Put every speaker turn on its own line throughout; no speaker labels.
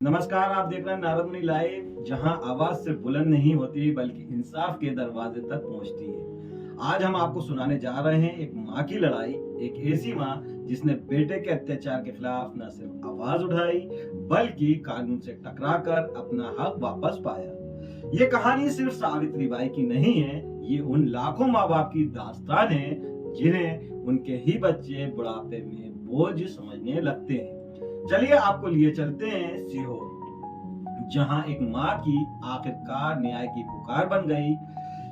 नमस्कार, आप देख रहे हैं नारद मुनि लाइव, जहां आवाज सिर्फ बुलंद नहीं होती बल्कि इंसाफ के दरवाजे तक पहुंचती है। आज हम आपको सुनाने जा रहे हैं एक माँ की लड़ाई। एक ऐसी माँ जिसने बेटे के अत्याचार के खिलाफ न सिर्फ आवाज उठाई बल्कि कानून से टकराकर अपना हक वापस पाया। ये कहानी सिर्फ सावित्री बाई की नहीं है, ये उन लाखों माँ बाप की दास्तान है जिन्हें उनके ही बच्चे बुढ़ापे में बोझ समझने लगते हैं। चलिए आपको लिए चलते हैं सीहोर, जहां एक माँ की आखिरकार न्याय की पुकार बन गई।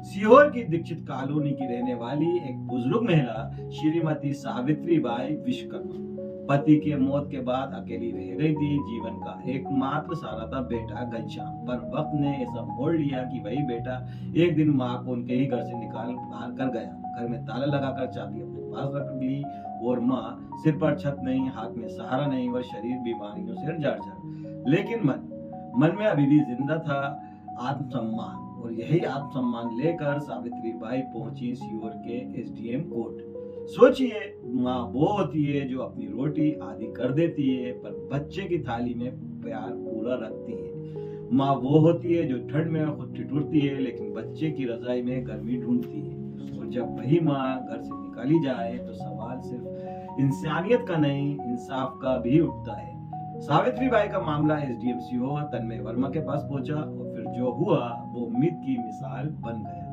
सीहोर की दीक्षित कॉलोनी की रहने वाली एक बुजुर्ग महिला श्रीमती सावित्री बाई विश्वकर्मा पति के मौत के बाद अकेली रह रही थी। जीवन का एकमात्र सहारा था बेटा घनश्याम, पर वक्त ने ऐसा मोड़ लिया कि वही बेटा एक दिन माँ को उनके ही घर से निकाल बाहर कर गया। घर में ताला लगाकर चाबी अपने पास रख ली और माँ सिर पर छत नहीं, हाथ में सहारा नहीं और शरीर बीमारियों से जर्जर। लेकिन मन में अभी भी जिंदा था आत्मसम्मान, और यही आत्मसम्मान लेकर सावित्री बाई पहुंची सीहोर के एसडीएम कोर्ट। सोचिए, माँ वो होती है जो अपनी रोटी आधी कर देती है पर बच्चे की थाली में प्यार पूरा रखती है। माँ वो होती है जो ठंड में खुद ठिठुरती है लेकिन बच्चे की रजाई में गर्मी ढूंढती है। और जब वही माँ घर से निकाली जाए तो सवाल सिर्फ इंसानियत का नहीं, इंसाफ का भी उठता है। सावित्री बाई का मामला एसडीएम सीहोर तन्मय वर्मा के पास पहुंचा और फिर जो हुआ वो उम्मीद की मिसाल बन गया।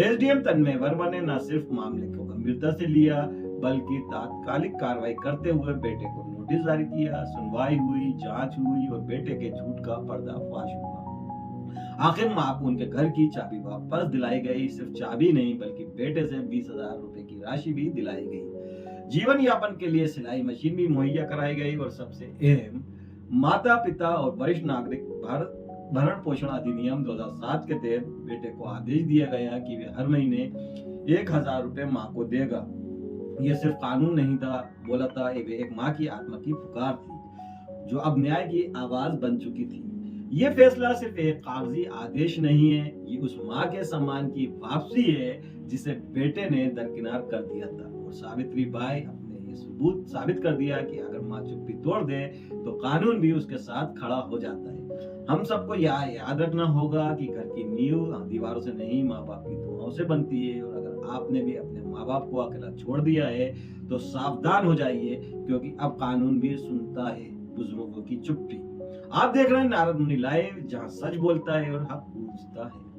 एसडीएम तन्मय वर्मा ने न सिर्फ मामले को गंभीरता से लिया बल्कि तात्कालिक कार्रवाई करते हुए बेटे को नोटिस जारी किया। सुनवाई हुई, जांच हुई और बेटे के झूठ का पर्दाफाश हुआ। आखिर माँ को उनके घर की चाबी वापस दिलाई गई। सिर्फ चाबी नहीं बल्कि बेटे से 20,000 रुपए की राशि भी दिलाई गई। जीवन यापन के लिए सिलाई मशीन भी मुहैया कराई गई और सबसे अहम, माता पिता और वरिष्ठ नागरिक भारत भरण पोषण अधिनियम 2007 के तहत बेटे को आदेश दिया गया कि वे हर महीने 1,000 रुपए माँ को देगा। यह सिर्फ कानून नहीं था, बोला था, ये एक माँ की आत्मा की पुकार थी जो अब न्याय की आवाज बन चुकी थी। ये फैसला सिर्फ एक कागजी आदेश नहीं है, ये उस माँ के सम्मान की वापसी है जिसे बेटे ने दरकिनार कर दिया था। और सावित्री बाई अपने ये सबूत साबित कर दिया कि अगर माँ चुप्पी तोड़ दे तो कानून भी उसके साथ खड़ा हो जाता है। हम सबको याद रखना होगा कि घर की नींव दीवारों से नहीं, माँ बाप की दुआओं से बनती है। और अगर आपने भी अपने माँ बाप को अकेला छोड़ दिया है तो सावधान हो जाइए, क्योंकि अब कानून भी सुनता है बुजुर्गों की चुप्पी। आप देख रहे हैं नारद मुनि लाइव, जहां सच बोलता है और हक पूछता है।